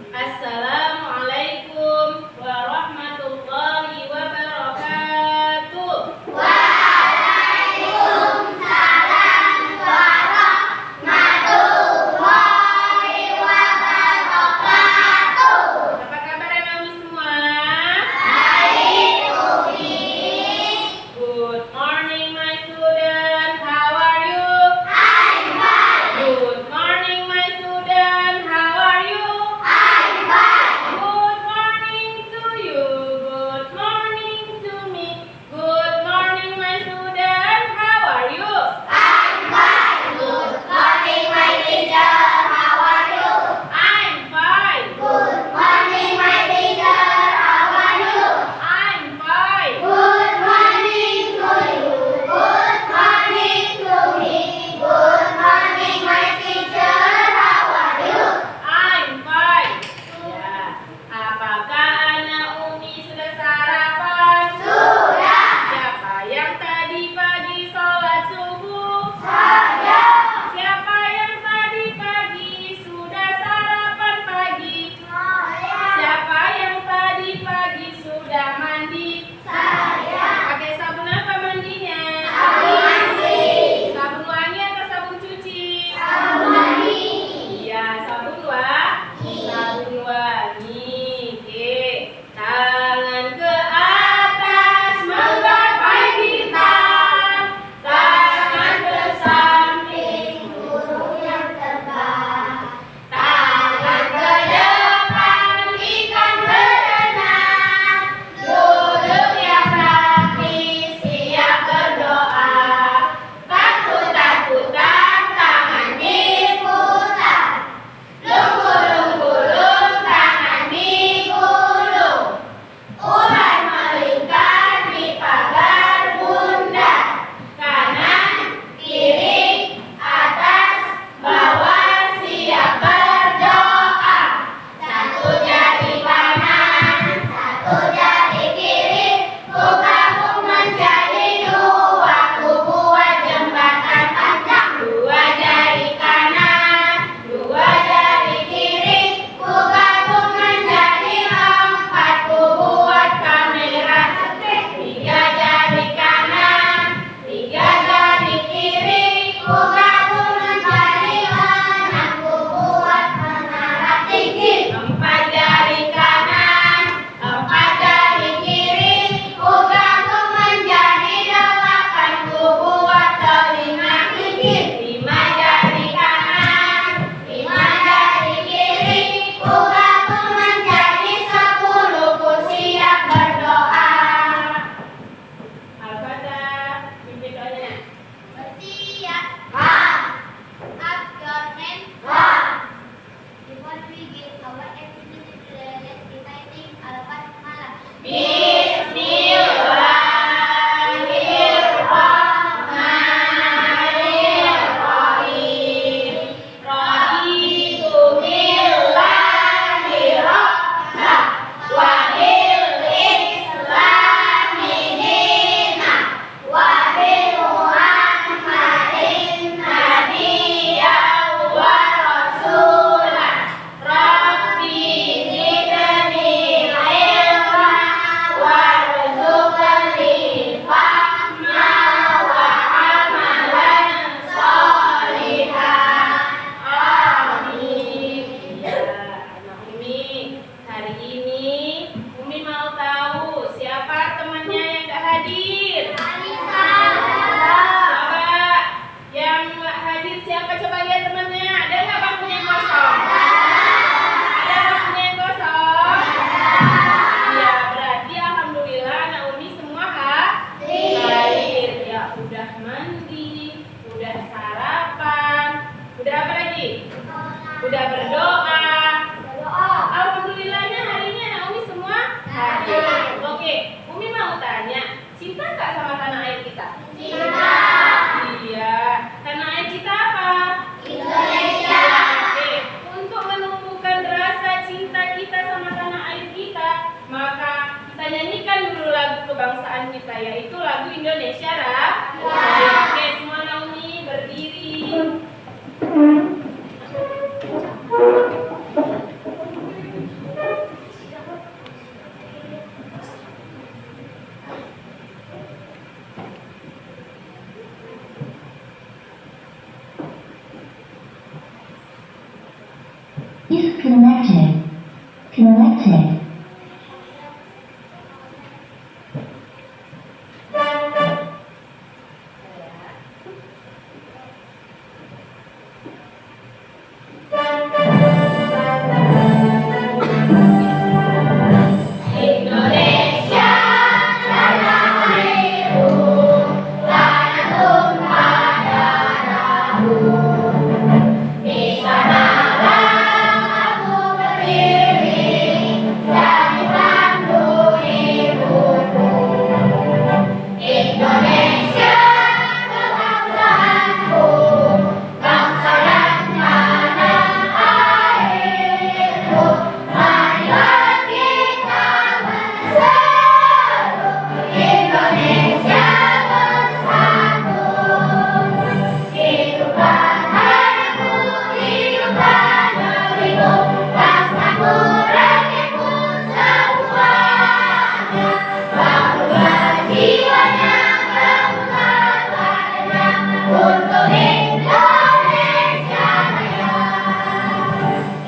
Assalamualaikum warahmatullahi wabarakatuh. Waalaikumsalam warahmatullahi wabarakatuh. Apa kabar anak-anak semua? Baik, Umi. Good morning my student. How are you? I'm fine. Good morning my student. How are you? I'm fine. Good morning to you. Good morning to me. Good morning my student. How are you? I'm fine. Good morning, my teacher. How are you? I'm fine. Good morning, my teacher. How are you? I'm fine. Good morning to you. Good morning to me. Good morning, my teacher. How are you? I'm fine. Ya, apakah anak Umi sudah sarapan? Sudah. Siapa yang tadi pagi sholat subuh? Saya. Siapa yang tadi pagi sudah sarapan pagi? Siapa yang tadi pagi sudah mandi? Saya. Pakai sabun apa mandinya? Sabun mandi. Sabun wangi atau sabun cuci? Sabun mandi. Iya, sabun sabun wangi. Oke, tangan ke atas menggapai bintang, tangan ke samping, Burung yang terbang. tangan ke depan, ikan berenang. Duduk yang rapi, siap berdoa. Takut-takutan, tangan diputar. Lunggu-lunggu-lung, tangan digulung. Ular melingkar di pagar bundar. Kanan, kiri, atas, bawah, siap berdoa. Satu jari kanan, Satu jari kiri. ku gabung menjadi dua. Ku buat jembatan panjang. Dua jari kanan, dua jari kiri. Ku gabung menjadi empat. Ku buat kamera cetek. Tiga jari kanan, tiga jari kiri. Ku gabung menjadi enam. Ku buat menara tinggi. Empat jari kanan, empat jari kiri. Ku gabung menjadi delapan. Ku buat telinga tinggi. Lima jari kanan, lima jari kiri. Ku gabung menjadi 10. Ku siap berdoa. Al-Fatihah. Pimpin doanya. Bersiap. Up your hand. Before we begin our activity today, let's reciting Al-Fatihah. Bismillahirrahmanirrahim. Raditu billahi rabba wa bil islami dina wa bi Muhammadin nabiyyan wa rasulan. Rabbi zidni ilma warzuqni fahma wa amalan sholihan. Amin. Ya, anak Umi, hari ini Umi mau tahu siapa temannya yang gak hadir. Coba yang nggak hadir siapa, coba lihat temannya. Ada nggak bangkunya yang kosong? Ada bangkunya yang kosong? Ya, berarti alhamdulillah anak Umi semua hadir. Ya, udah mandi, udah sarapan, udah apa lagi? Udah berdoa. Alhamdulillahnya hari ini anak Umi semua hadir. Oke, Umi mau tanya, cinta nggak sama tanah air kita? Cinta. Iya. Tanah air kita apa? Indonesia. Oke, untuk menumbuhkan rasa cinta kita sama tanah air kita, maka kita nyanyikan dulu lagu kebangsaan kita, yaitu lagu Indonesia Raya. Oke, semua anak Umi berdiri. Connected. Connected. Indonesia tanah airku, tanah tumpah darahku. Di sanalah aku berdiri, jadi pandu hidupku. Indonesia kebangsaanku, bangsa dan tanah airku. Marilah kita berseru, Indonesia bersatu. Hiduplah tanahku, hiduplah negeriku, bangsaku, rakyatku semuanya. Bangunlah jiwanya, bangunlah badannya, untuk Indonesia Raya.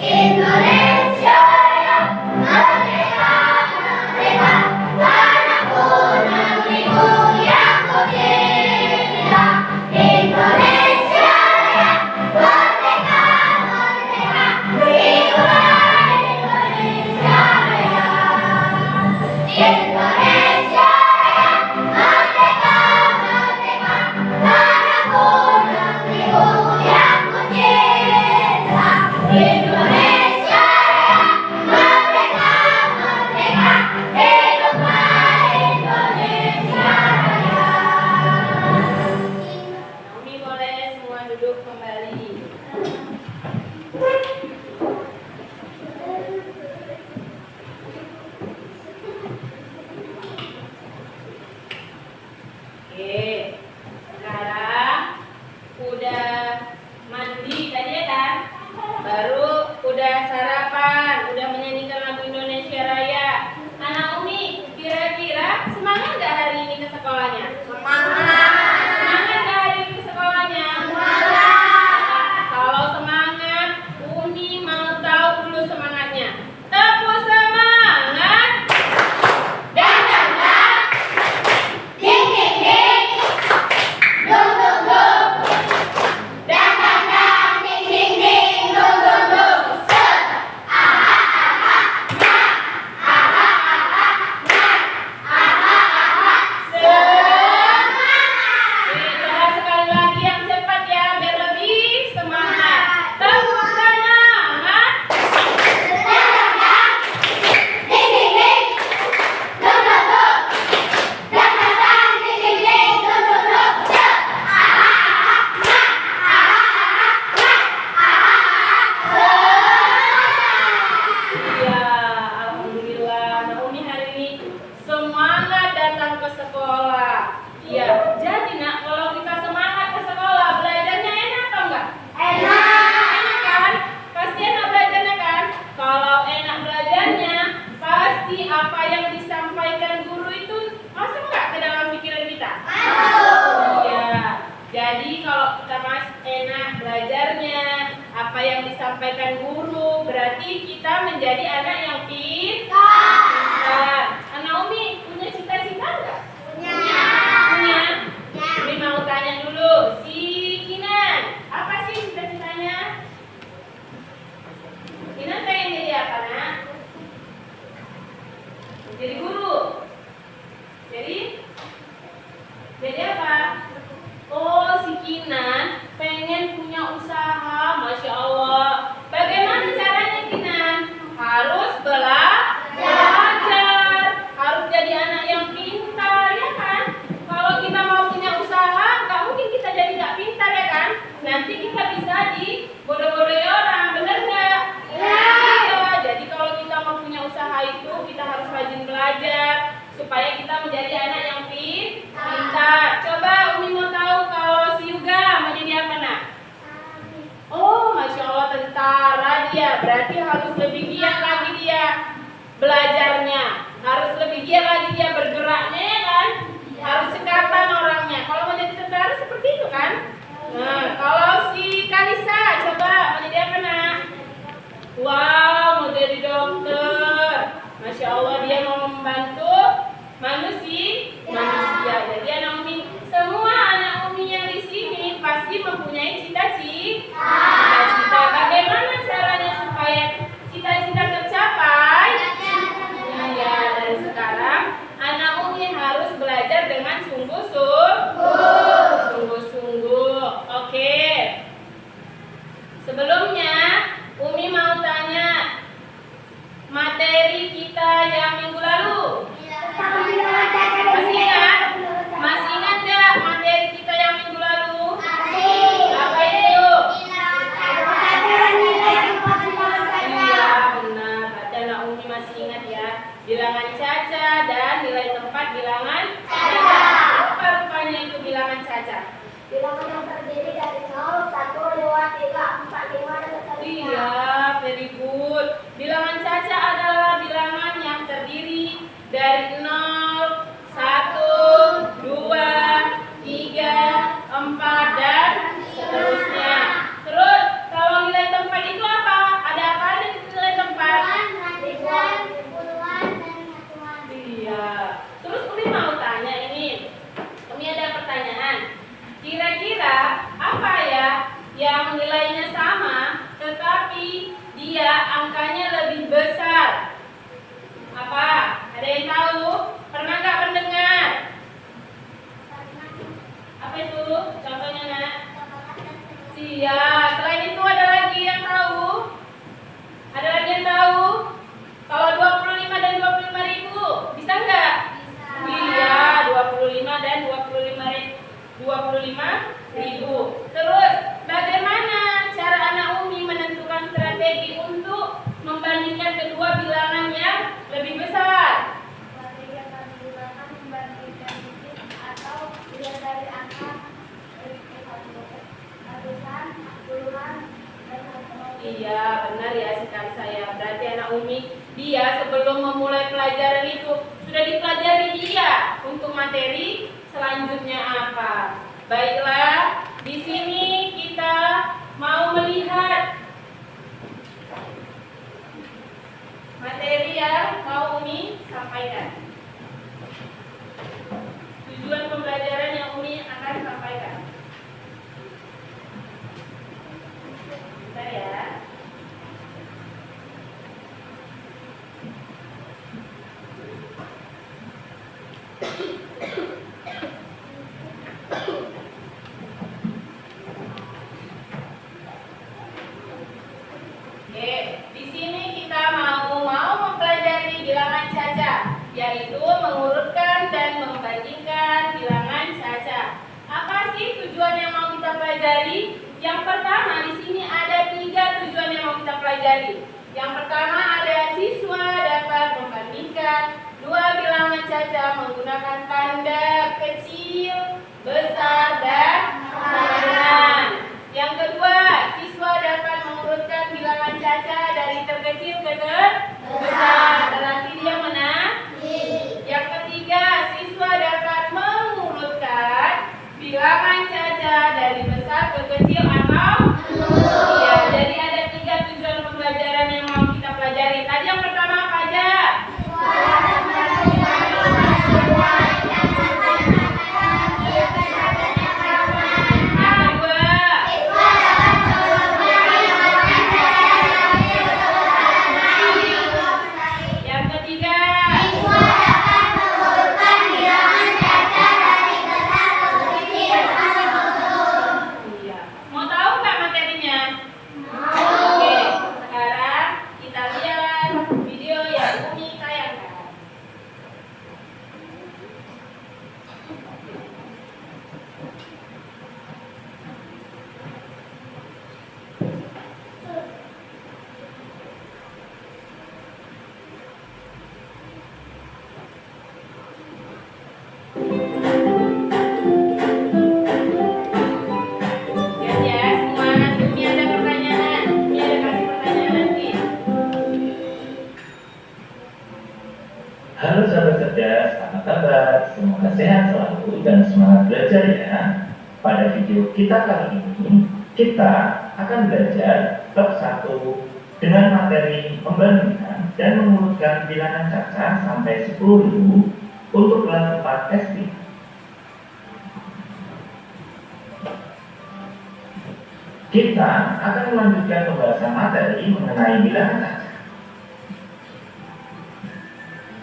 Indonesia Raya, merdeka, merdeka, tanahku, negeriku yang ku cinta. Indonesia Raya, merdeka, merdeka, hiduplah Indonesia Raya. Indonesia Raya, merdeka, merdeka, tanahku, negeriku yang ku cinta. Indonesia Raya, merdeka, merdeka, hiduplah Indonesia Raya. Naomi boleh semua duduk kembali. Oke, sekarang udah mandi tadi ya kan? Baru udah sarapan, udah menyanyikan lagu Indonesia Raya. Anak Umi, kira-kira semangat nggak hari ini ke sekolahnya? Semangat. Semangat nggak hari ini ke sekolahnya? Semangat. Kalau semangat, Umi mau tahu dulu semangatnya. Tepuk semangat. Dan Ding ding ding, dung dung dung, dang dang dang, ding ding ding, dung dung dung. Set, aha aha, nah, aha aha, nah, aha aha. semangat. Coba sekali lagi yang cepat ya, biar lebih semangat. Tepuk semangat. Dang dang dang, ding ding ding, dung dung dung, dang dang dang, ding ding ding, dung dung dung. Set, aha aha, nah, aha aha, nah, aha aha. Ya, alhamdulillah. Nah, Umi hari ini semangat datang ke sekolah. Ya, jadi nak kalau kita semangat ke sekolah, belajarnya enak atau enggak? Enak kan? Pasti enak belajarnya kan? Kalau enak belajarnya, pasti apa yang disampaikan guru itu masuk nggak ke dalam pikiran kita? Iya. Jadi kalau kita enak belajarnya, apa yang disampaikan guru, berarti kita menjadi anak yang pintar. Anak Umi punya cita-cita nggak? Punya. Umi mau tanya dulu, si Kinan, apa sih cita-citanya? Kinan pengen jadi apa, nak? Jadi guru. Jadi apa? Oh, si Kinan pengen punya usaha, Masya Allah. Bagaimana caranya Kinan? Harus belajar, harus jadi anak yang pintar, ya kan? Kalau kita mau punya usaha, nggak mungkin kita jadi nggak pintar, ya kan? Nanti kita bisa dibodoh-bodohi orang, bener nggak? Iya. Jadi kalau kita mau punya usaha itu, kita harus rajin belajar supaya kita menjadi anak yang pintar. Coba Umi mau tahu kalau si Yuga mau jadi apa, nak? Oh, Masya Allah, tentara dia. Berarti harus lebih giat lagi dia belajarnya. Harus lebih giat lagi dia bergeraknya, ya kan? Harus cekatan orangnya. Kalau mau jadi tentara seperti itu kan? Nah, kalau si Kalisa, coba mau jadi apa, nak? Wow, Bilangan yang terdiri dari 0, 1, 2, 3, 4, 5, dan seterusnya. Iya, very good. Bilangan caca adalah bilangan yang terdiri dari 0, 1, 2, 3, 4, dan seterusnya. Terus, kalau nilai tempat itu apa? Ada apa aja di nilai tempat? Ribuan, puluhan, dan satuan. Iya. Terus Umi mau tanya ini. Umi ada pertanyaan. Kira-kira apa ya yang nilainya sama tetapi dia angkanya lebih besar? Apa? Ada yang tahu? Pernah nggak mendengar? Apa itu? Contohnya, Nak? Iya. Selain itu ada lagi yang tahu? Ada lagi yang tahu? Kalau 25 dan 25 ribu, bisa nggak? Iya, 25 dan 25 ribu. Terus, bagaimana cara anak Umi menentukan strategi untuk membandingkan kedua bilangan yang lebih besar? Strategi yang kami gunakan membandingkan digit atau dilihat dari angka ratusan, puluhan, dan satuan. Iya, benar ya sekali saya. Berarti anak Umi, dia sebelum memulai pelajaran itu sudah dipelajari dia untuk materi selanjutnya apa. Baiklah, di sini kita mau melihat materi yang mau Umi sampaikan. Tujuan pembelajaran yang Umi akan sampaikan. Bentar ya. Oke, di sini kita mau mempelajari bilangan caca, yaitu mengurutkan dan membandingkan bilangan caca. Apa sih tujuan yang mau kita pelajari? Yang pertama, di sini ada 3 tujuan yang mau kita pelajari. Yang pertama ada siswa dapat membandingkan 2 bilangan caca menggunakan tanda kecil, besar, dan sama dengan. Yang kedua, siswa dapat mengurutkan bilangan caca dari terkecil ke terbesar. Berarti dia menang. Yang ketiga, siswa dapat mengurutkan bilangan caca dari besar ke kecil atau ya. Jadi ada 3 tujuan pembelajaran yang mau kita pelajari. Tadi yang pertama apa aja? Yang ketiga. Iya. Mau tahu nggak materinya? Oke, sekarang kita lihat video yang Umi tayangkan. Lihat ya semua, nanti Umi ada pertanyaan. Umi ada kasih pertanyaan nanti. Halo sahabat cerdas, apa kabar? Semoga sehat selalu dan semangat belajar ya. Pada video kita kali ini, kita akan belajar bab 1 dengan materi membandingkan dan mengurutkan bilangan caca sampai 10.000 untuk kelas 4 SD. Kita akan melanjutkan pembahasan materi mengenai bilangan caca.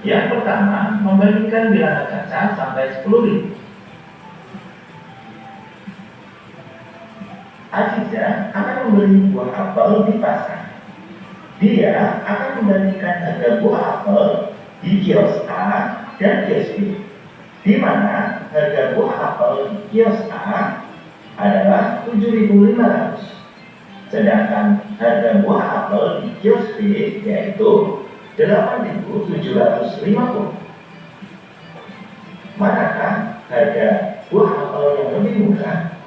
Yang pertama, membandingkan bilangan caca sampai 10.000. Aziza akan membeli buah apel di pasar. Dia akan membandingkan harga buah apel di kios A dan kios B, di mana harga buah apel di kios A adalah 7.500, sedangkan harga buah apel di kios B yaitu 8.750. Manakah harga buah apel yang lebih murah?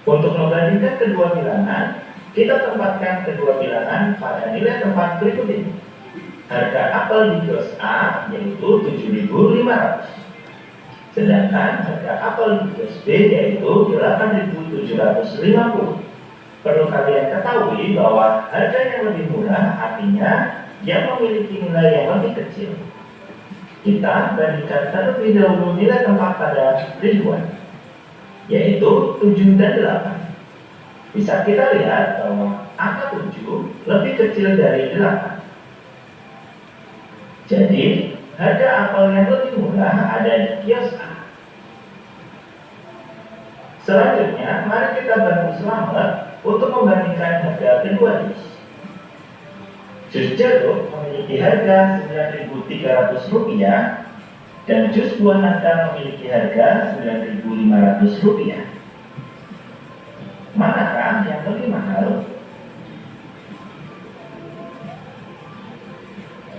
Untuk membandingkan kedua bilangan, kita tempatkan kedua bilangan pada nilai tempat berikut ini. Harga apel di kios A yaitu 7.500. Sedangkan harga apel di kios B yaitu 8.750. Perlu kalian ketahui bahwa harga yang lebih murah artinya yang memiliki nilai yang lebih kecil. Kita bandingkan terlebih dahulu nilai tempat pada ribuan, yaitu 7 dan 8. Bisa kita lihat bahwa angka 7 lebih kecil dari 8. Jadi, harga apel yang lebih murah ada di kios A. Selanjutnya, mari kita bantu Selamat untuk membandingkan harga kedua jus. Jus jeruk memiliki harga Rp9.300 dan jus buah nangka memiliki harga Rp9.500. Manakah yang lebih mahal?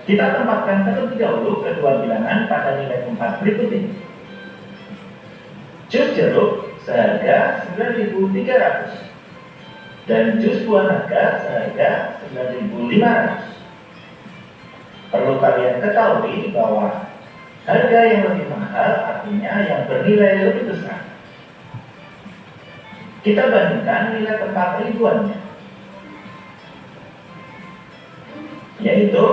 Kita tempatkan terlebih dahulu kedua bilangan pada nilai tempat berikut ini. Jus jeruk seharga Rp9.300 dan jus buah nangka seharga Rp9.500. Perlu kalian ketahui bahwa harga yang lebih mahal artinya yang bernilai lebih besar. Kita bandingkan nilai tempat ribuannya, yaitu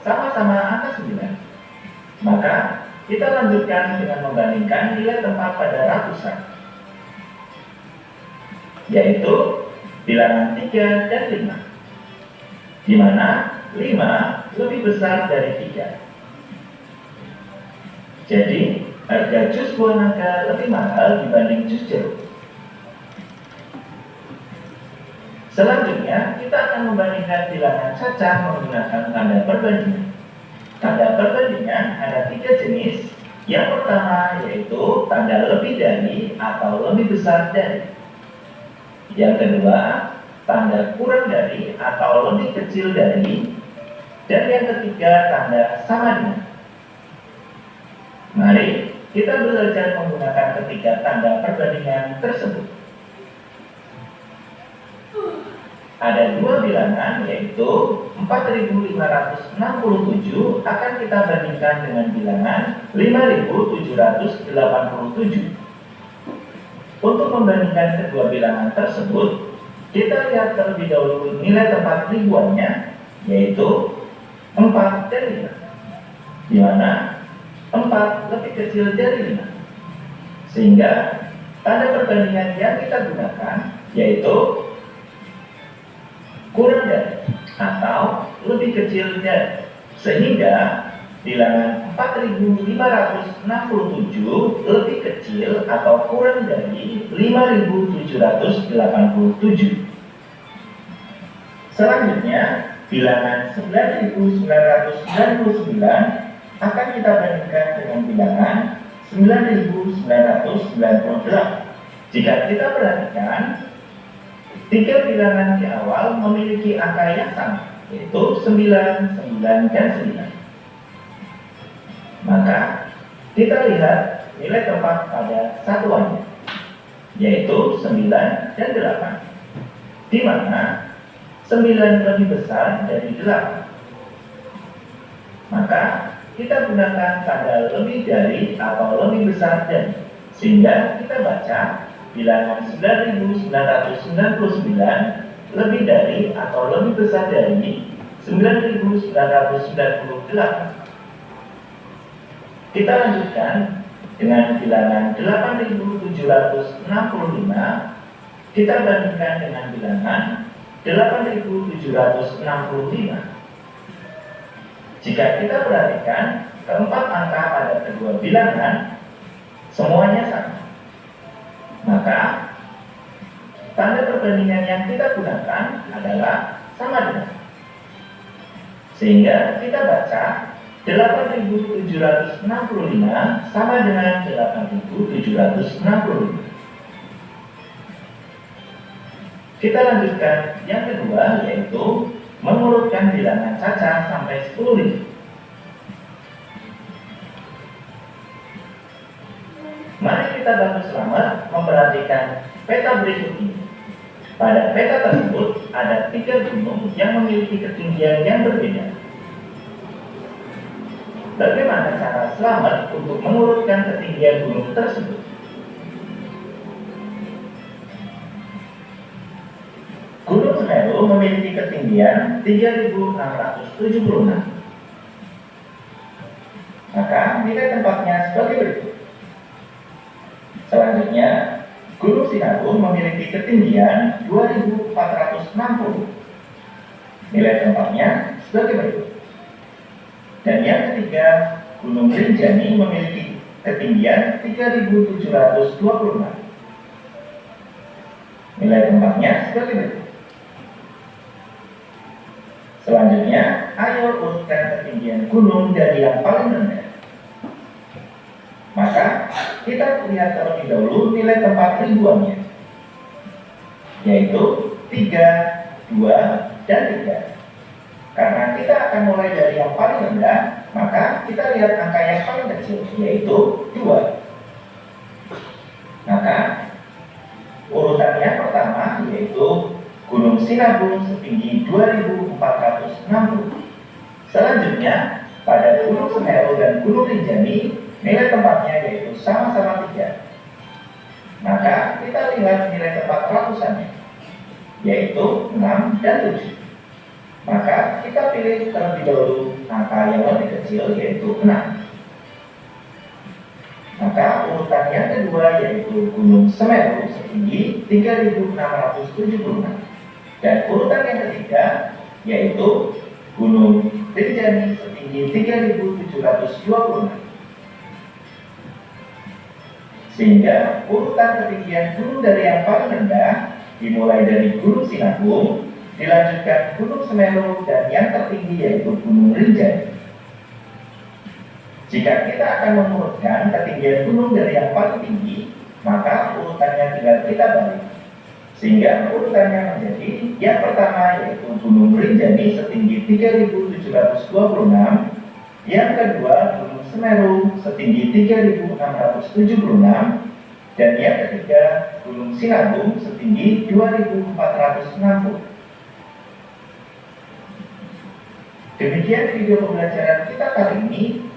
sama-sama angka 9. Maka kita lanjutkan dengan membandingkan nilai tempat pada ratusan, yaitu bilangan 3 dan 5, di mana 5 lebih besar dari 3. Jadi, harga jus buah nangka lebih mahal dibanding jus jeruk. Selanjutnya, kita akan membandingkan bilangan cacah menggunakan tanda perbandingan. Tanda perbandingan ada 3 jenis. Yang pertama yaitu tanda lebih dari atau lebih besar dari. Yang kedua, tanda kurang dari atau lebih kecil dari. Dan yang ketiga, tanda sama dengan. Mari kita belajar menggunakan ketiga tanda perbandingan tersebut. Ada 2 bilangan yaitu 4.567 akan kita bandingkan dengan bilangan 5.787. Untuk membandingkan kedua bilangan tersebut, kita lihat terlebih dahulu nilai tempat ribuannya yaitu 4 dan 5, di mana 4 lebih kecil dari 5. Sehingga tanda perbandingan yang kita gunakan yaitu kurang dari atau lebih kecil dari, sehingga bilangan 4.567 lebih kecil atau kurang dari 5.787. Selanjutnya, bilangan 9.999 akan kita bandingkan dengan bilangan 9.998. Jika kita perhatikan, 3 bilangan di awal memiliki angka yang sama, yaitu 9, 9, dan 9. Maka, kita lihat nilai tempat pada satuannya, yaitu 9 dan 8, di mana 9 lebih besar dari 8. Maka, kita gunakan tanda lebih dari atau lebih besar dari, sehingga kita baca bilangan 9.999 lebih dari atau lebih besar dari 9.998. Kita lanjutkan dengan bilangan 8.765. Kita bandingkan dengan bilangan 8.765. Jika kita perhatikan keempat angka pada kedua bilangan semuanya sama. Maka, tanda perbandingan yang kita gunakan adalah sama dengan. Sehingga kita baca 8.765 sama dengan 8.765. Kita lanjutkan yang kedua, yaitu mengurutkan bilangan cacah sampai 10.000. Mari kita bantu Selamat memperhatikan peta berikut ini. Pada peta tersebut ada 3 gunung yang memiliki ketinggian yang berbeda. Bagaimana cara Slamet untuk mengurutkan ketinggian gunung tersebut? Gunung Semeru memiliki ketinggian 3.676. Maka nilai tempatnya sebagai berikut. Selanjutnya, Gunung Sinabung memiliki ketinggian 2.460. Nilai tempatnya sebagai berikut. Dan yang ketiga, Gunung Rinjani memiliki ketinggian 3.726. Nilai tempatnya sebagai berikut. Selanjutnya, ayo urutkan ketinggian gunung dari yang paling rendah. Maka, kita lihat terlebih dahulu nilai tempat ribuannya, yaitu 3, 2, dan 3. Karena kita akan mulai dari yang paling rendah, maka kita lihat angka yang paling kecil, yaitu 2. Maka, urutan yang pertama yaitu Gunung Sinabung setinggi 2.460. Selanjutnya, pada Gunung Semeru dan Gunung Rinjani, nilai tempatnya yaitu sama-sama 3. Maka kita lihat nilai tempat ratusannya, yaitu 6 dan 7. Maka kita pilih terlebih dahulu angka yang lebih kecil, yaitu 6. Maka urutan yang kedua yaitu Gunung Semeru setinggi 3.676. Dan urutan yang ketiga yaitu Gunung Rinjani setinggi 3.726. Sehingga urutan ketinggian gunung dari yang paling rendah dimulai dari Gunung Sinabung, dilanjutkan Gunung Semeru, dan yang tertinggi yaitu Gunung Rinjani. Jika kita akan mengurutkan ketinggian gunung dari yang paling tinggi, maka urutannya tinggal kita balik. Sehingga urutannya menjadi yang pertama yaitu Gunung Rinjani setinggi 3.726, yang kedua Gunung Semeru setinggi 3.676, dan yang ketiga Gunung Sinabung setinggi 2.460. Demikian video pembelajaran kita kali ini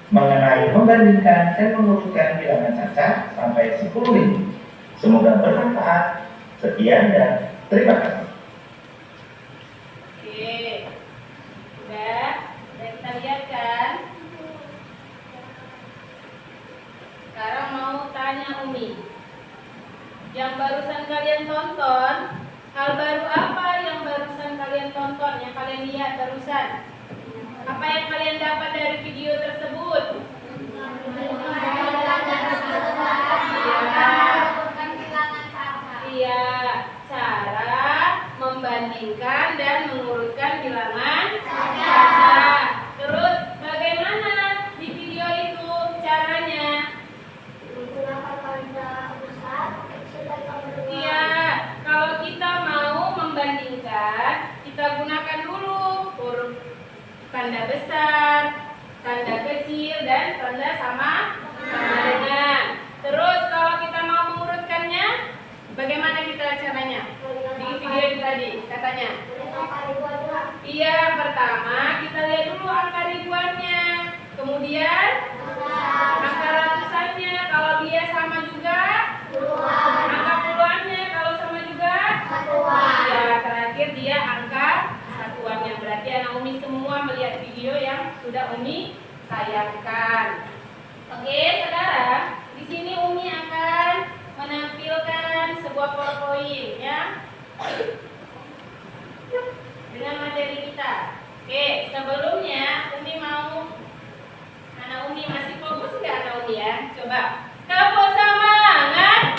mengenai membandingkan dan mengurutkan bilangan cacat sampai 10.000. Semoga bermanfaat. Sekian dan terima kasih. Oke, udah kita lihat kan? Sekarang mau tanya Umi. Yang barusan kalian tonton, hal baru apa yang barusan kalian tonton, yang kalian lihat barusan? Apa yang kalian dapat dari video tersebut? Iya, cara membandingkan dan mengurutkan bilangan cacat. Terus bagaimana di video itu caranya? Iya, kalau kita mau membandingkan, kita gunakan dulu huruf tanda besar, tanda kecil, dan tanda sama dengan. Terus kalau kita mau mengurutkannya, bagaimana kita caranya? Di video itu tadi katanya. Iya, pertama kita lihat dulu angka ribuannya, kemudian angka ratusannya. Kalau dia sama juga, angka puluhannya. Kalau sama juga, ya terakhir dia angka satuannya. Berarti anak Umi semua melihat video yang sudah Umi tayangkan. Oke, sekarang di sini Umi akan menampilkan sebuah PowerPoint ya, dengan materi kita. Oke, sebelumnya Umi mau, anak Umi masih fokus nggak anak Umi ya? Coba kapok semangat.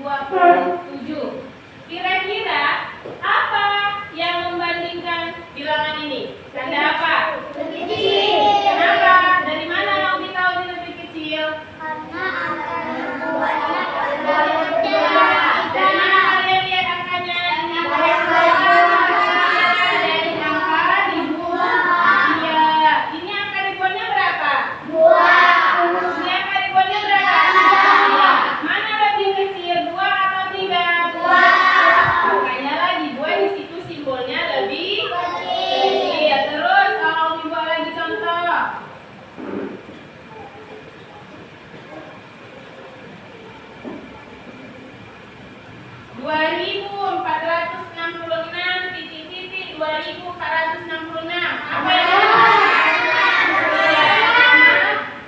27. Kira-kira apa yang membandingkan bilangan ini? Tanda apa? Lebih kecil. Kenapa? Dari mana Umi tahu ini lebih kecil? Karena angka yang buatnya adalah Dari mana kalian lihat angkanya? Dari angka ribuan. Iya. Ini angka ribuannya berapa? Ini angka ribuannya berapa? Iya. Mana lebih kecil? 2 atau 3? Makanya lagi buat di situ simbolnya lebih kecil. Terus kalau Umi buat lagi contoh. 2466 titik-titik 2466. Apa yang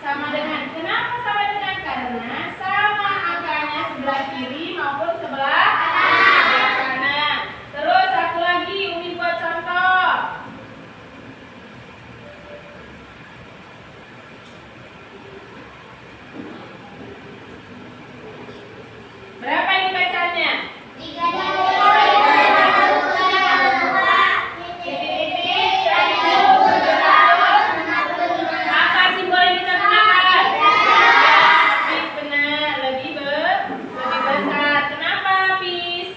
sama dengan, kenapa sama dengan? Karena sama angkanya sebelah kiri maupun sebelah kanan. Terus satu lagi Umi buat contoh. Berapa ini bacanya? Apa simbol yang kita gunakan? Pis, benar, lebih besar. Kenapa pis?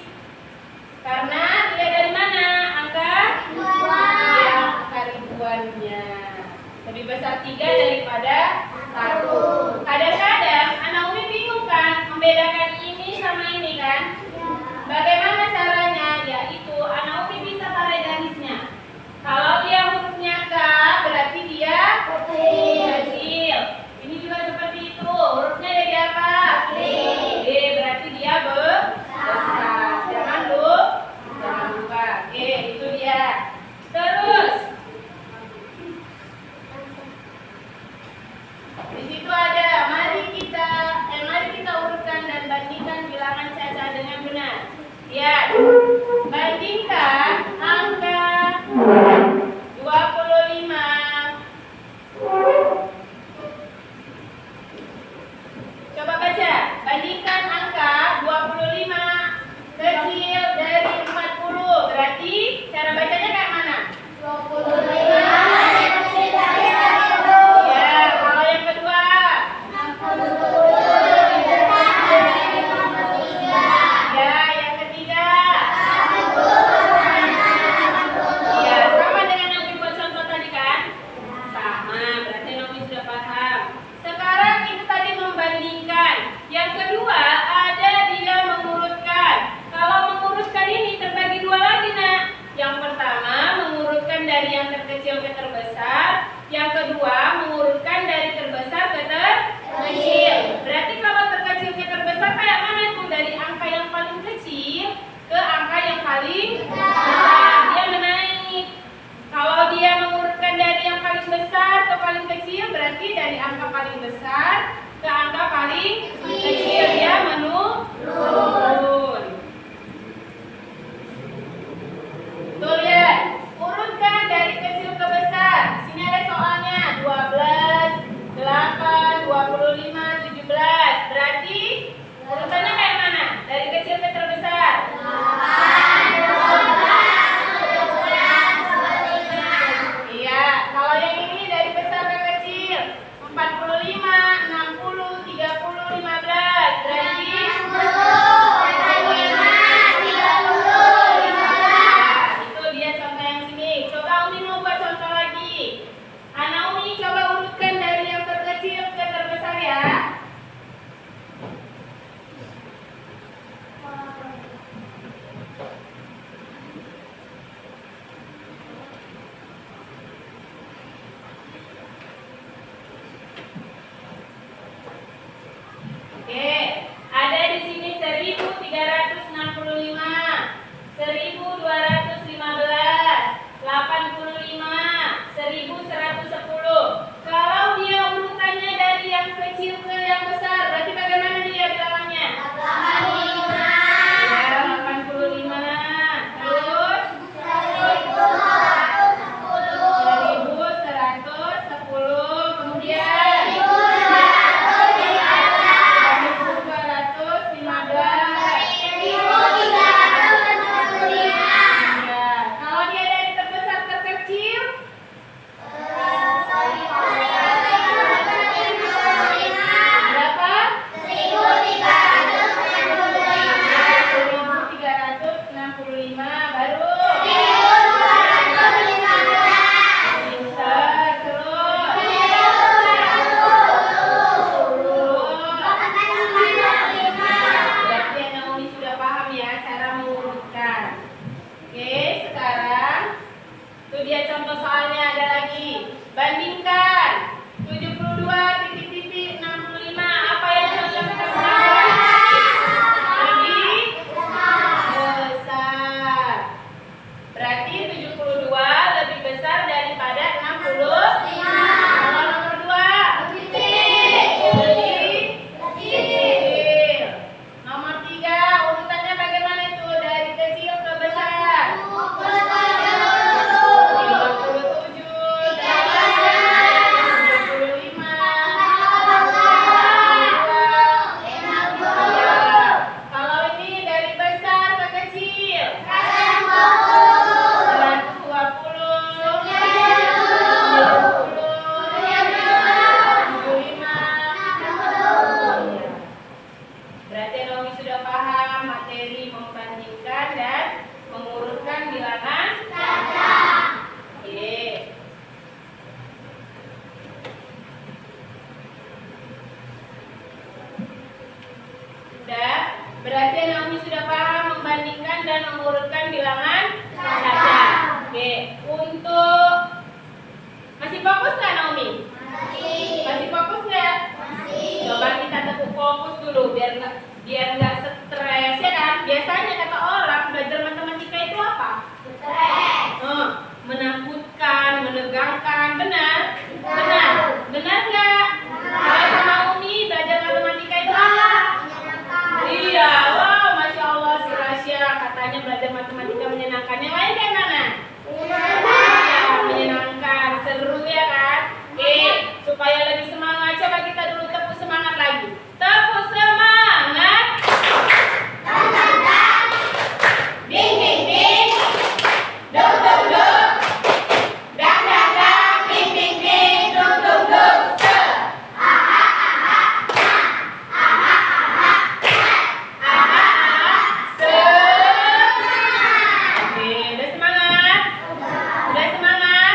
Karena dilihat dari mana? Angka? Ya, angka ribuannya. Lebih besar 3 daripada 1. Kadang-kadang anak Umi bingung kan membedakan ini sama ini kan? Bagaimana caranya? Yaitu anak Umi bisa tarik garisnya. Kalau dia hurufnya K, berarti dia kecil. Ini juga seperti itu. Hurufnya jadi apa? D, berarti dia besar. Jangan lupa. Oke, itu dia. Terus di situ ada mari kita urutkan dan bandingkan bilangan Caca dengan benar. Lihat. Bandingkan angka 25. Coba baca. Bandingkan angka 25 kecil dari 40. Berarti cara bacanya kayak mana? 25 kecil dari 40. Ya, kalau yang kedua. 60 dari 53. Ya, yang ketiga. 60. Ya, sama dengan yang dibuat contoh tadi kan? Sama, berarti Nomi sudah paham. Sekarang itu tadi membandingkan. Yang kedua ada dia mengurutkan. Kalau mengurutkan ini terbagi dua lagi nak. Yang pertama mengurutkan dari yang terkecil ke terbesar. Yang kedua mengurutkan dari terbesar ke terkecil. Berarti kalau terkecil ke terbesar kayak mana tuh? Dari angka yang paling kecil ke angka yang paling besar. Dia menaik. Kalau dia mengurutkan dari yang paling besar ke paling kecil, berarti dari angka paling besar ke angka paling kecil. Berarti Naomi sudah paham materi membandingkan dan mengurutkan bilangan Caca. Oke. Sudah. Berarti Naomi sudah paham membandingkan dan mengurutkan bilangan caca. Oke. Untuk masih fokus nggak Naomi? Masih fokus nggak? Coba kita tepuk fokus dulu biar nggak stres ya kan? Biasanya kata orang belajar matematika itu apa? Menakutkan, menegangkan, benar? Benar nggak? Kalau sama Umi belajar matematika itu apa? Iya, wow, masya Allah si Rasya katanya belajar matematika menyenangkan. Yang lain kayak mana? Ya, menyenangkan, seru ya kan? Oke, supaya lebih semangat, coba kita dulu tepuk semangat lagi. Tepuk semangat. Ding ding ding. Duk duk duk. Dang dang dang. Ding ding ding. Duk duk duk. Oke, udah semangat? Udah semangat?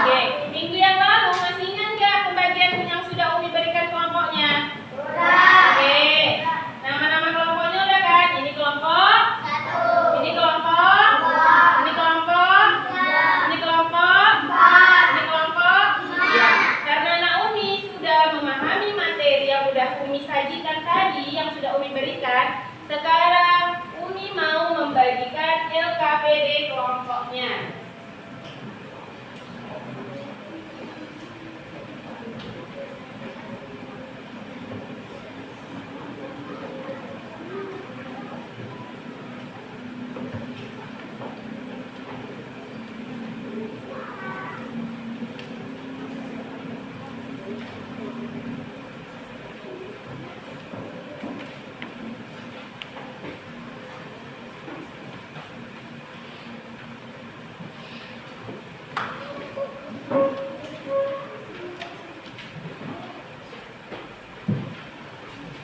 Oke, minggu yang lalu masih ingat nggak pembagian yang sudah Umi berikan kelompoknya? Oke, nama-nama kelompoknya udah kan? Ini kelompok, ini kelompok, ini kelompok, ini kelompok, ini kelompok. Ya, karena Naomi sudah memahami materi yang sudah Umi sajikan tadi, yang sudah Umi berikan, sekarang Umi mau membagikan LKPD kelompoknya.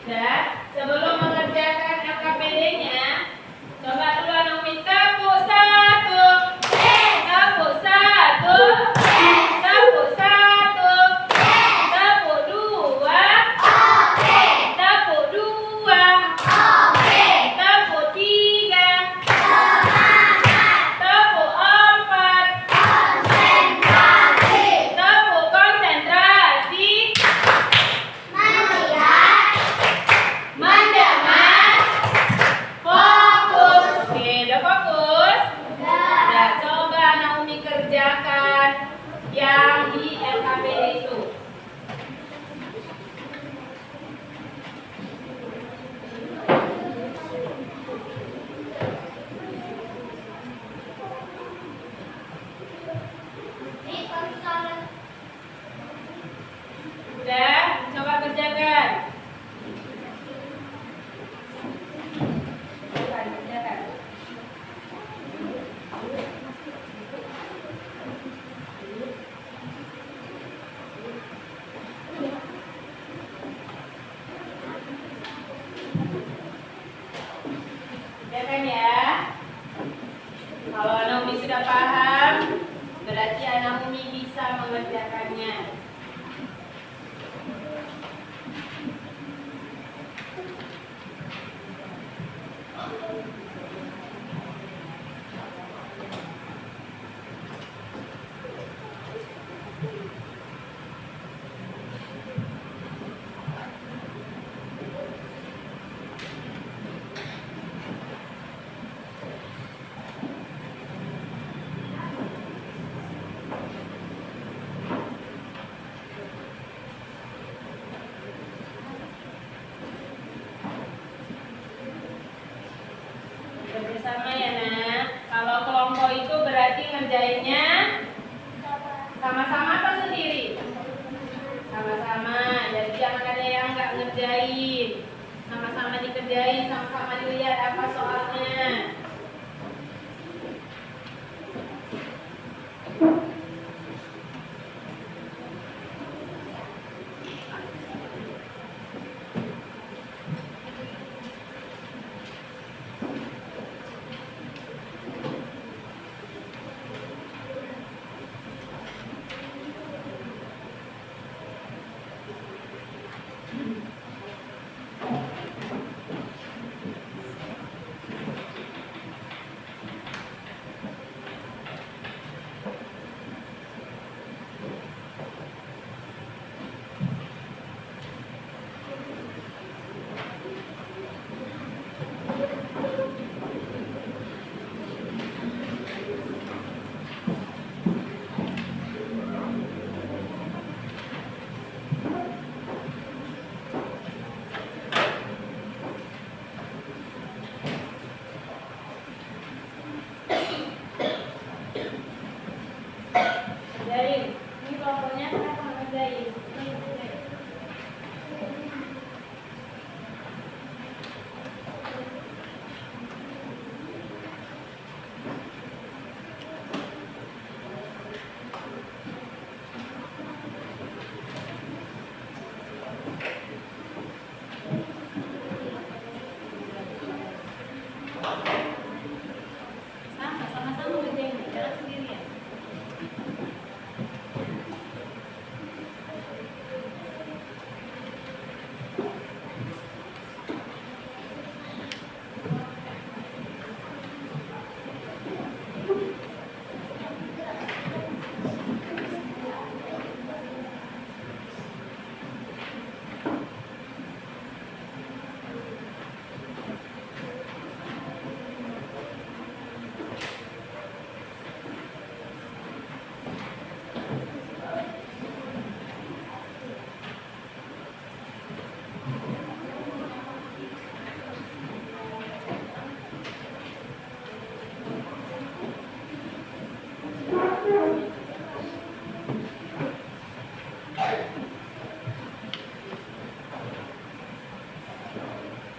Dan sebelum mengerjakan LKPD-nya, coba dulu Naomi tepuk satu, tepuk satu, tepuk satu, tepuk dua, tepuk dua, tepuk tiga, tepuk empat, tepuk konsentrasi. Mendengar, fokus. Oke, udah fokus? Udah, coba Naomi kerjakan yang di LKPD itu. Udah, coba kerjakan. Kerjakan. Kerjakan ya. Kalau Naomi sudah paham, berarti Naomi bisa mengerjakannya. Bersama ya nak. Kalau kelompok itu berarti ngerjainnya sama-sama atau sendiri? Sama-sama. Jadi jangan ada yang nggak ngerjain. Sama-sama dikerjain, sama-sama dilihat apa soalnya.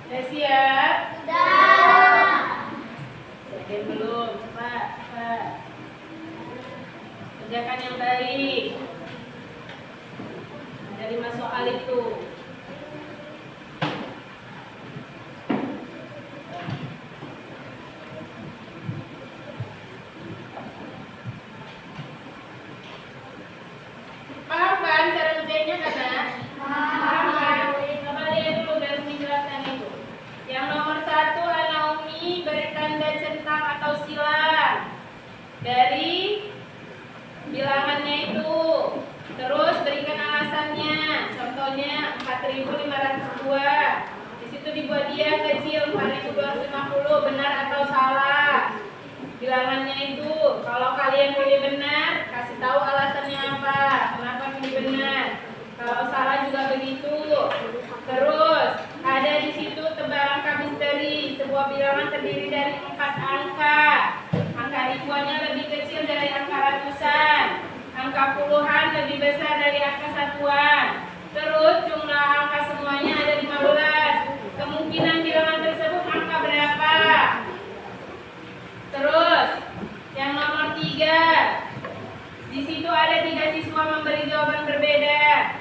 Udah siap? Sudah. Siapin belum? Cepat, cepat. Kerjakan yang baik. Ada 5 soal itu. Paham kan cara ngerjainnya Kana? Paham kan? Coba lihat dulu dari penjelasan itu. Yang nomor 1, Ana Umi beri tanda centang atau silang dari bilangannya itu. Terus berikan alasannya. Contohnya 4.502. Di situ dibuat dia kecil 4.250. Benar atau salah? Bilangannya itu. Kalau kalian pilih benar, kasih tahu alasannya apa. Kenapa pilih benar? Kalau salah juga begitu. Terus ada di situ tebak angka misteri. Sebuah bilangan terdiri dari 4 angka. Angka ribuannya lebih kecil dari angka ratusan. Angka puluhan lebih besar dari angka satuan. Terus jumlah angka semuanya ada 15. Kemungkinan bilangan tersebut angka berapa? Terus yang nomor 3. Di situ ada 3 siswa memberi jawaban berbeda.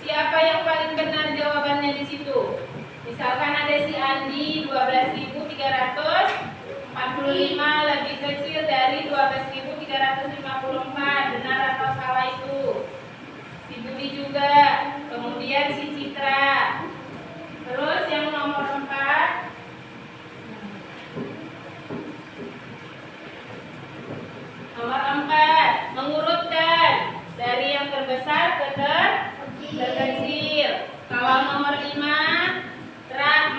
Siapa yang paling benar jawabannya di situ? Misalkan ada si Andi 12.345 lebih kecil dari 12.354. Benar atau salah itu? Si Budi juga. Kemudian si Citra. Terus yang nomor 4. Nomor 4, mengurutkan dari yang terbesar ke terkecil. Kalau nomor 5,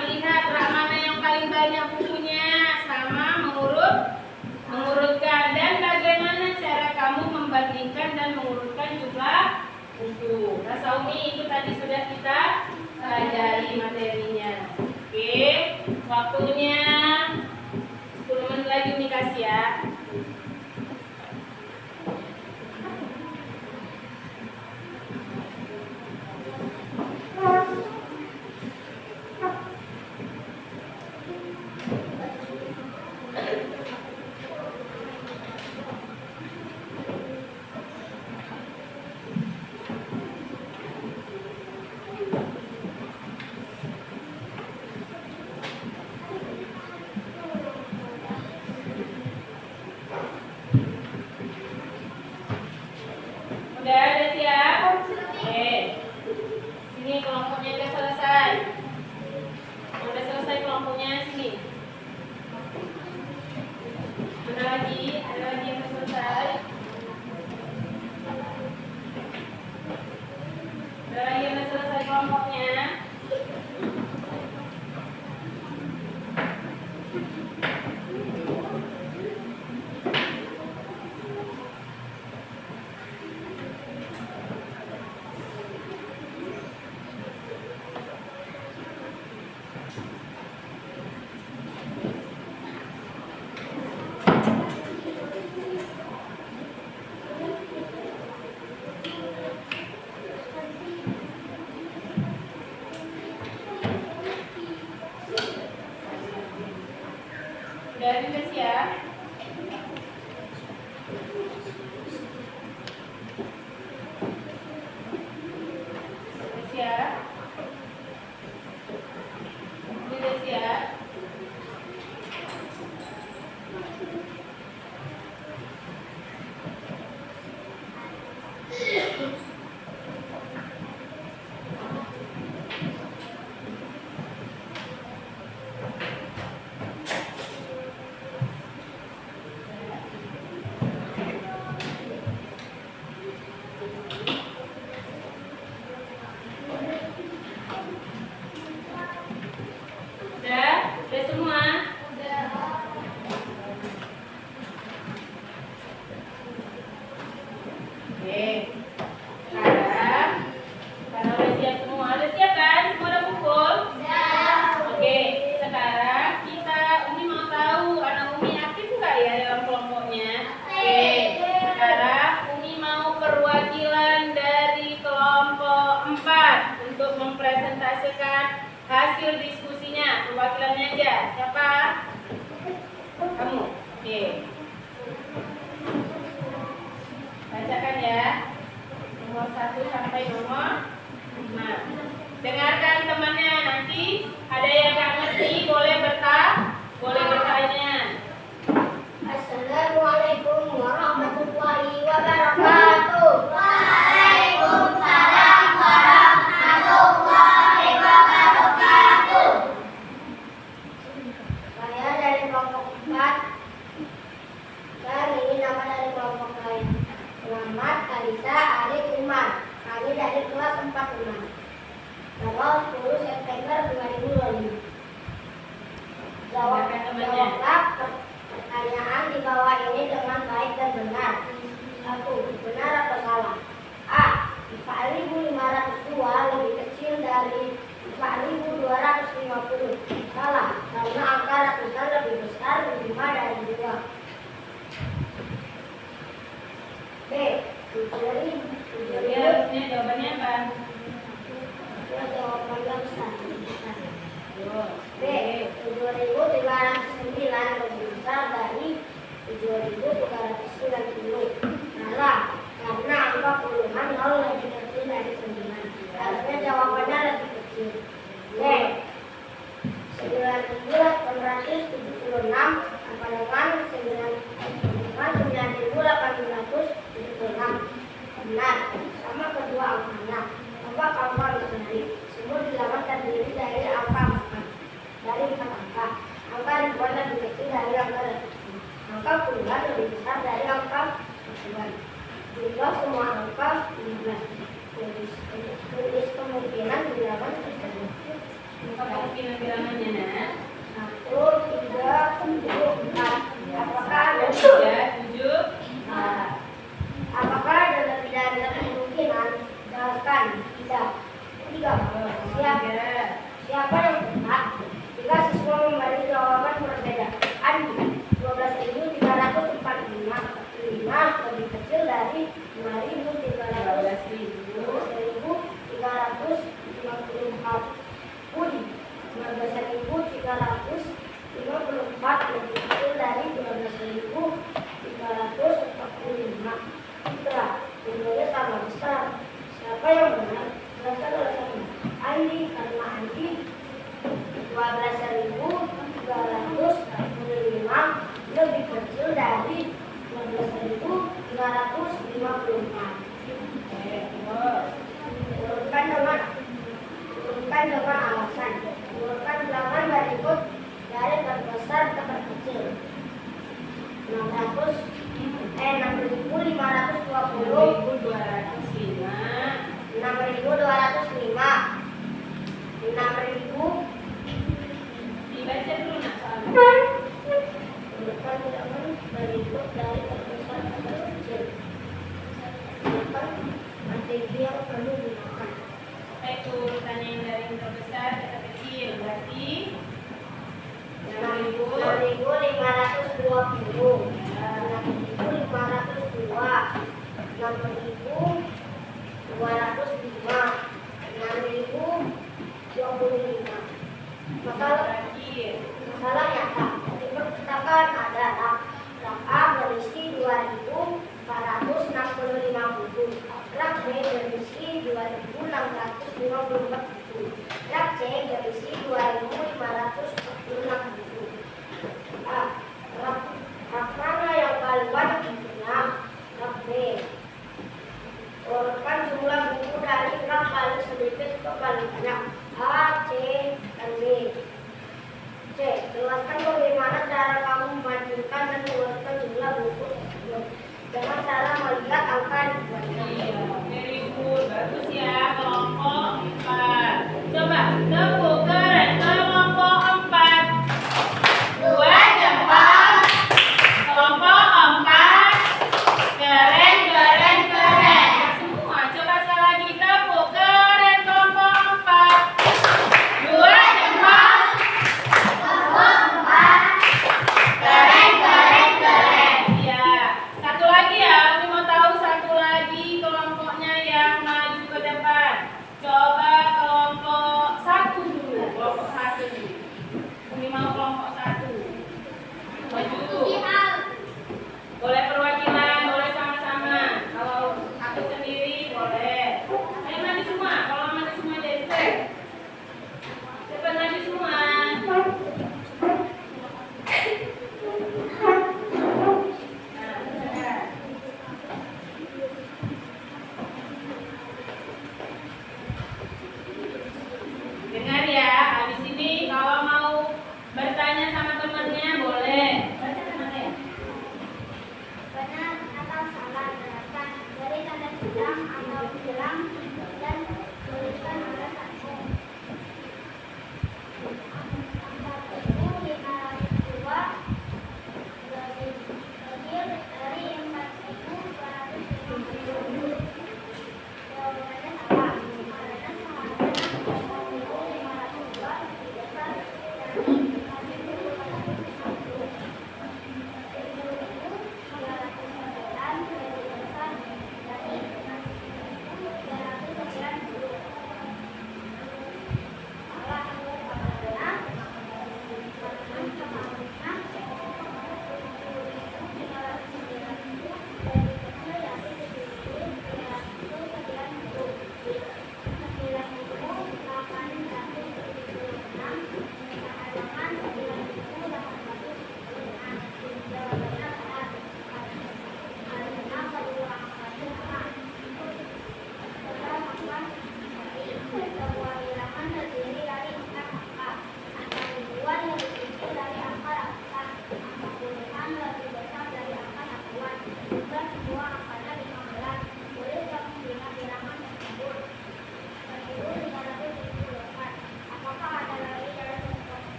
melihat rak mana yang paling banyak bukunya, sama mengurutkan. Dan bagaimana cara kamu membandingkan dan mengurutkan jumlah buku. Rasa Umi itu tadi sudah kita pelajari materinya. Oke, waktunya 10 menit lagi Umi kasih ya. Udah siap? Oke. Sini kelompoknya udah selesai. Udah selesai kelompoknya sini. Ada lagi yang selesai. Ada lagi yang selesai kelompoknya. Udah tulis ya. Tulis ya. Tulis ya. hasil diskusinya. Perwakilannya aja. Siapa? Kamu. Oke. Bacakan ya. Nomor 1 sampai nomor 5. Dengarkan temannya. Nanti ada yang nggak ngerti boleh bertanya. Assalamualaikum warahmatullahi wabarakatuh. Waalaikumsalam warahmatullahi wabarakatuh. Saya dari kelompok 4. Dan ini nama dari kelompok lain. Selamat Kalisa Arif Umar. Kami dari kelas 4 tanggal 10 September 2025. Jawablah pertanyaan di bawah ini dengan baik dan benar. 1. Benar atau salah? A. 4.502 lebih kecil dari 4.250. Salah, karena angka ratusan lebih besar 5 dari 2. B. 7.000. Jadi harusnya jawabannya apa? Jawabannya besar. B. Terus. 7.509 lebih besar dari 7.390. Salah, karena angka puluhan 0 lebih kecil dari 9. Harusnya jawabannya lebih kecil. B. 9.876 sama dengan 9.876. Benar, sama kedua angkanya. Coba angka dicari. Semua bilangan terdiri dari angka 4. Dari 4 angka. Angka ribuan lebih kecil dari angka ratusan. Angka puluhan lebih besar dari angka ribuan. Jumlah semua angka 15. Tulis kemungkinan bilangan tersebut. Kemungkinan bilangannya, Nak. 1, 3, 7, 4. Apakah ada 3, 7. Apakah ada lebih dari satu kemungkinan? Jelaskan. Tidak. 3. Siapa yang benar? Jika siswa memberi jawaban berbeda. Andi. 12.345 lebih kecil dari 5.354. Budi. 12.354 lebih kecil dari 12.345. Citra. Jumlahnya sama besar. Siapa yang benar? Jelaskan alasannya. Andi, karena Andi 12.345 lebih kecil dari 12.354. Urutkan dengan alasan. Urutkan bilangan berikut dari terbesar ke terkecil. 6.520, 6.205, 6.000. Dibaca dulu, Nak, soalnya. Urutkan bilangan berikut dari terbesar ke terkecil. Urutkan strategi yang perlu dilakukan. Itu urutannya yang dari yang terbesar ke terkecil. Berarti 6.520, 6.502, 6.205, 6.025. Masalah nyata. Di perpustakaan ada rak A berisi 2.465 buku, rak B berisi 2.654 buku, rak C berisi 2.546 buku. Rak mana yang paling banyak bukunya? Rak B. Urutkan jumlah buku dari rak paling sedikit ke paling banyak. A, C, dan B. C. Jelaskan bagaimana cara kamu memanjurkan dan mengurutkan jumlah buku tersebut dengan cara melihat angka di bukunya. Iya, very good. Bagus ya, kelompok 4. Coba, tepuk keren kelompok 4. 2 jempol. Kelompok 4. Keren, keren, keren. Semua, coba sekali lagi. Tepuk keren kelompok 4. 2 jempol. Keren, keren, keren. Iya. Satu lagi ya, ini mau tahu satu lagi kelompoknya yang maju ke depan.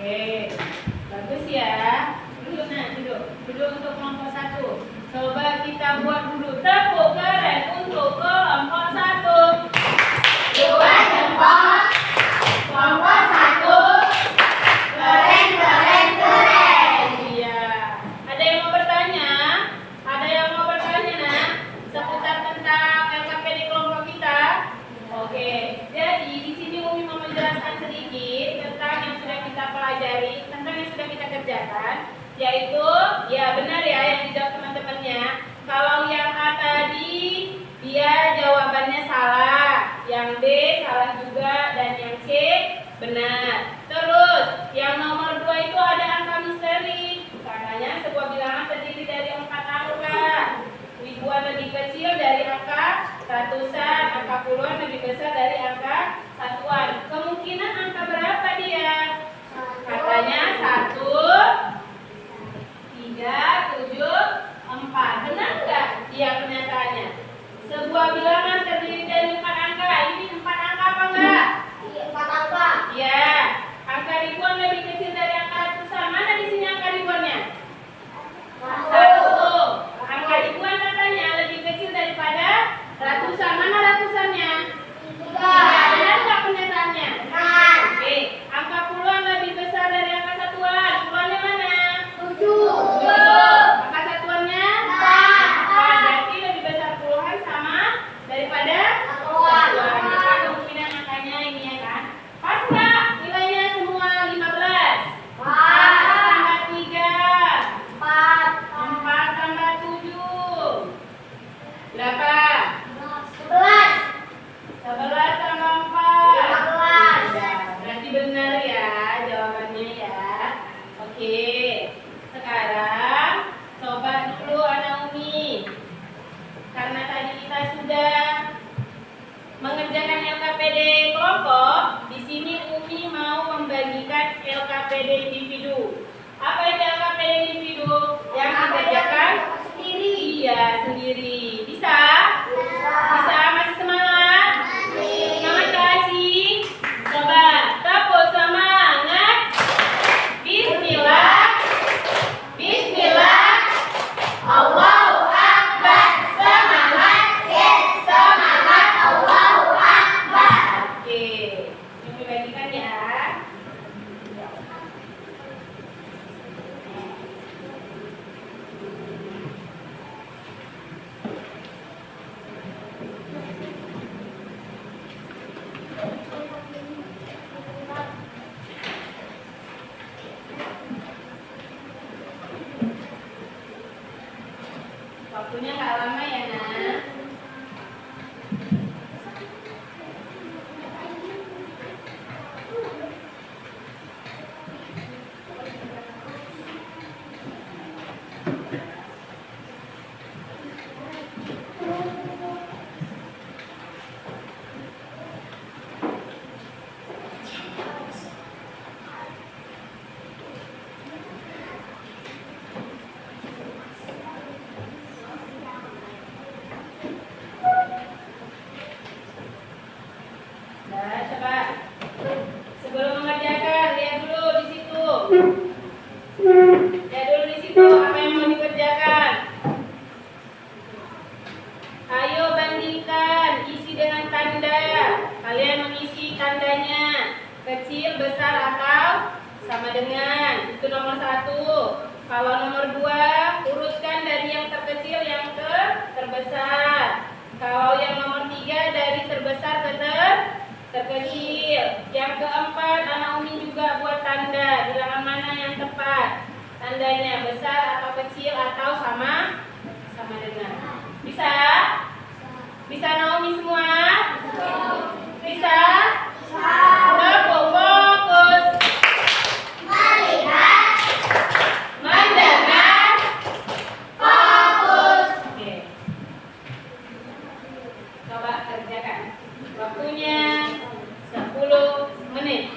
Oke, bagus ya. Duduk duduk untuk kelompok 1. Coba kita buat dulu tepuk keren untuk kelompok 1. 2 jempol, kelompok 1. Keren, keren, keren. Iya. Ada yang mau bertanya? Ada yang mau bertanya, nak? Seputar tentang LKPD kelompok kita? Oke. Jadi di sini Umi mau menjelaskan sedikit tentang yang sudah kita pelajari, tentang yang sudah kita kerjakan, yaitu ya benar ya yang dijawab teman-temannya. Kalau yang A tadi dia jawabannya salah, yang B salah juga, dan yang C benar. Terus yang nomor 2 itu ada angka misteri. Katanya sebuah bilangan terdiri dari 4 angka. Ribuan lebih kecil dari angka ratusan, angka puluhan lebih besar dari angka satuan. Kemungkinan angka berapa dia? Katanya 1, 3, 7, 4. Benar nggak? Iya, kenyataannya. Sebuah bilangan terdiri dari 4 angka. Ini 4 angka apa enggak? Iya, 4 angka. Ya. Angka ribuan lebih kecil dari angka ratusan. Waktunya nggak lama ya, Nak. Nah, coba sebelum mengerjakan lihat dulu di situ. Lihat dulu di situ apa yang mau dikerjakan. Ayo bandingkan isi dengan tanda. Kalian mengisi tandanya kecil, besar atau sama dengan. Itu nomor 1. Kalau nomor 2, urutkan dari yang terkecil yang ke terbesar. Kalau yang nomor 3 dari terbesar ke terkecil. Yang keempat, Anak Umi juga buat tanda. Bilangan mana yang tepat? Tandanya besar atau kecil atau sama dengan. Bisa? Bisa Naomi semua? Bisa? Fokus. Melihat. Mendengar. Fokus. Oke. Coba kerjakan. Waktunya 10 menit.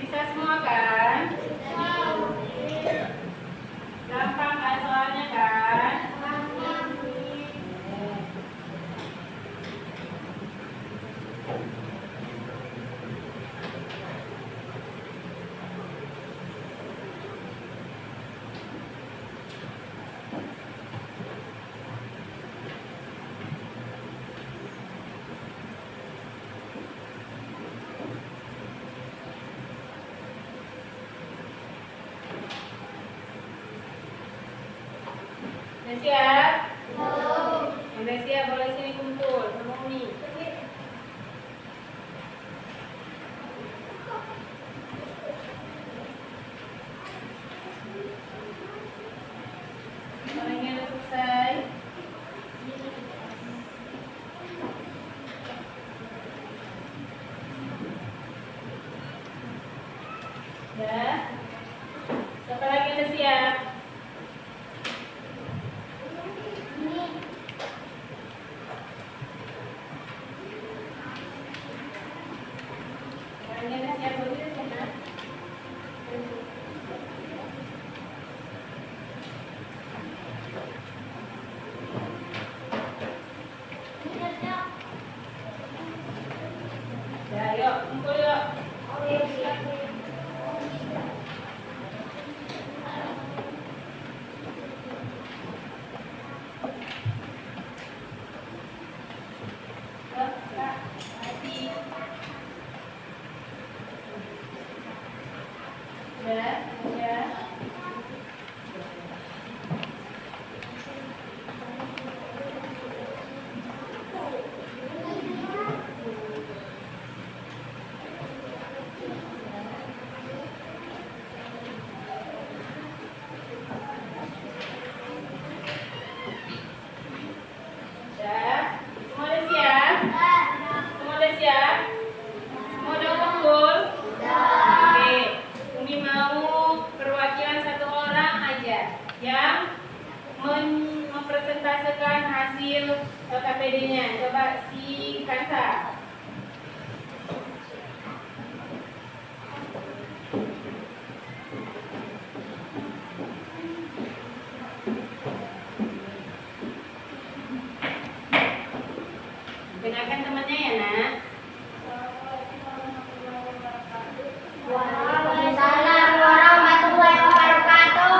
Bisa semua kan? Gampang kan soalnya kan? Udah siap? Udah siap, boleh sini kumpul sama Umi. Orangnya udah selesai. Udah. Siapa lagi udah siap? Orangnya udah siap, boleh udah siap? Ya, yuk, kumpul yuk. Yuk, Kak. Makasih. Udah, udah. presentasekan hasil LKPD-nya. Coba si Kansa. Dengarkan temannya ya, Nak. Waalaikumsalam warahmatullahi wabarakatuh.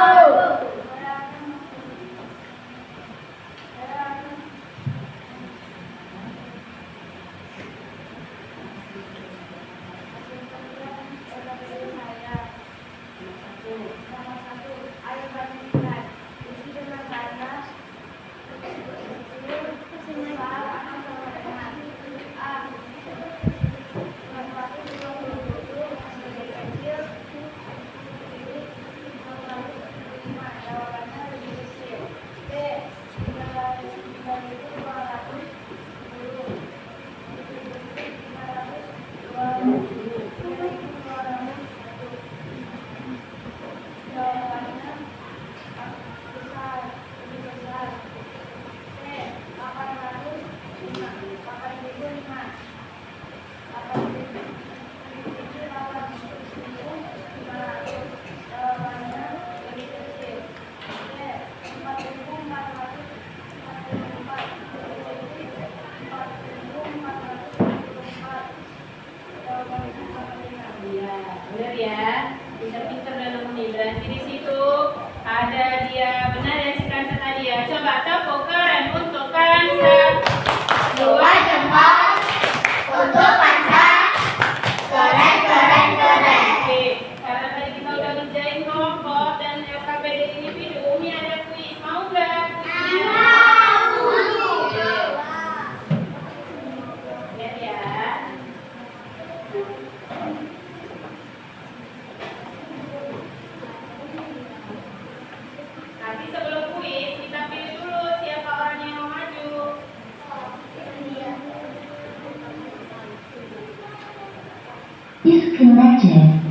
Iya, benar ya. Pinter-pinter dalam ini. Berarti di situ ada dia benar ya si Kansa tadi ya. Coba tepuk keren untuk Kansa. Dua jempol untuk Kansa. Keren, keren, keren. Oke, karena tadi kita udah ngerjain kelompok dan LKPD individu, ini ada kuis. Mau nggak? Lihat ya. Tapi sebelum kuis, kita pilih dulu siapa orang yang mau maju. Disconnected.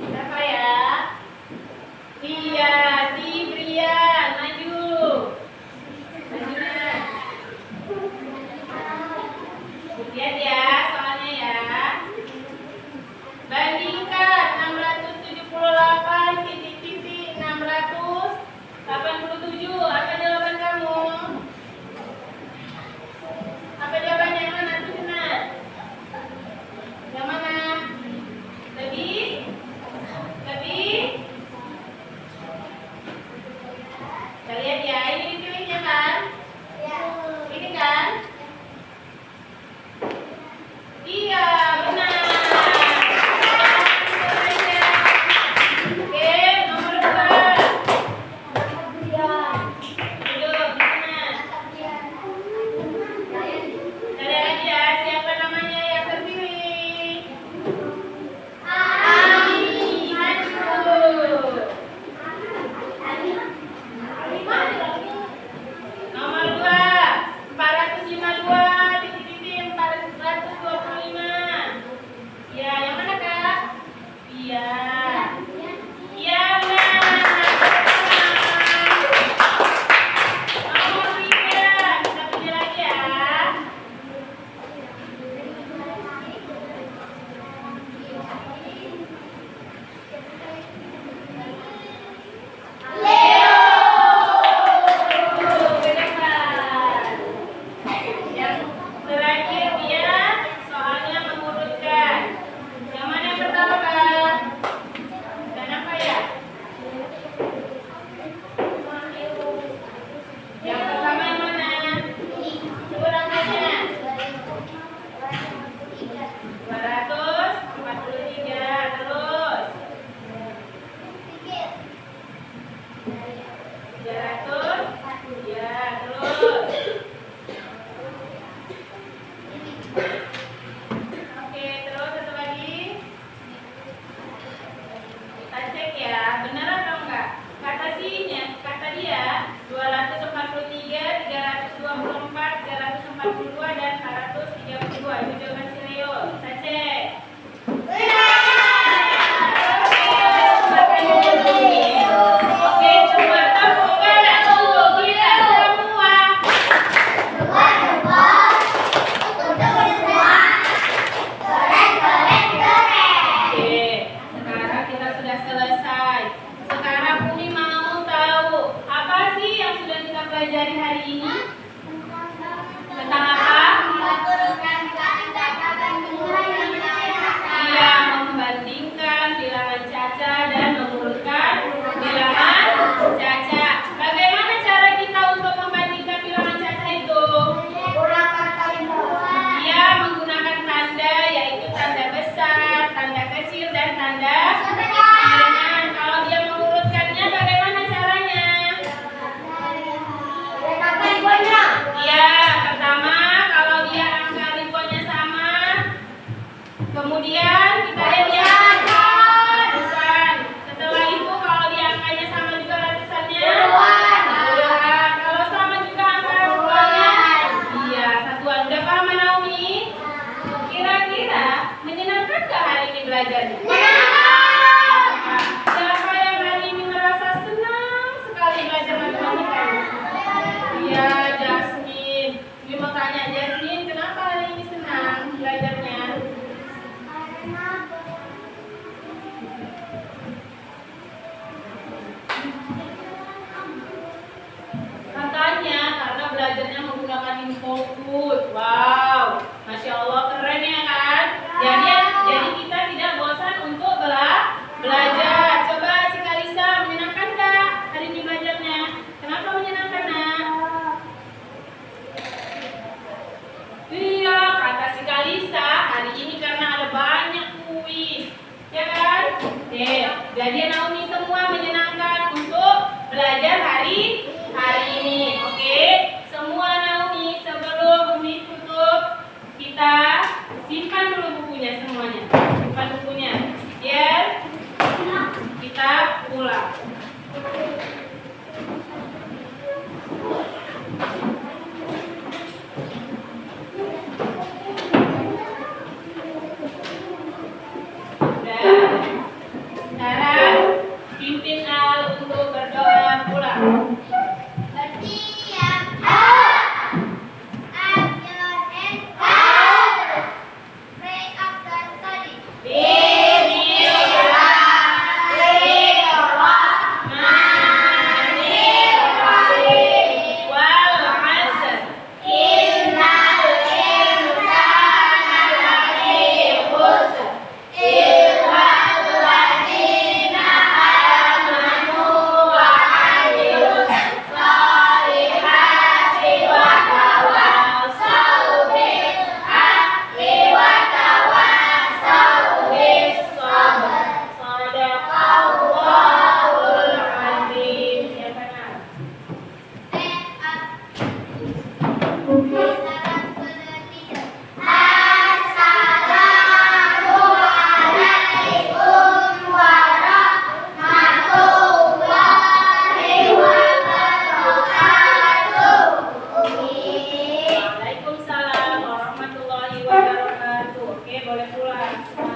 Siapa ya? Iya, si Brian, maju. Maju. Lihat ya, soalnya ya. Bandingkan 678 titik-titik 687. Apa jawaban kamu? Apa jawabannya? Kemudian kita lihat ratusan. Setelah itu kalau di angkanya sama juga ratusannya puluhan. Kalau sama juga angka puluhannya iya satuan. Udah paham Naomi? Kira-kira menyenangkan gak hari ini belajarnya? Siapa yang hari ini merasa senang sekali belajar matematika? Iya, Jasmine. Gue mau tanya Jasmine, kenapa hari ini senang belajarnya? Katanya karena belajarnya menggunakan Infokus. Wow, Masya Allah keren ya kan? Jadi kita tidak bosan untuk belajar. Coba si Kalisa, menyenangkan nggak hari ini belajarnya? Kenapa menyenangkan nak? Iya, kata si Kalisa hari ini karena ada banyak kuis, ya kan? Jadi Naomi semua menyenangkan untuk belajar hari ini. Oke, semua Naomi sebelum Umi tutup kita simpan dulu bukunya semuanya. Simpan bukunya, biar kita pulang. Sekarang pimpin Al untuk berdoa pulang. Waalaikumsalam warahmatullahi wabarakatuh. Oke, boleh pulang.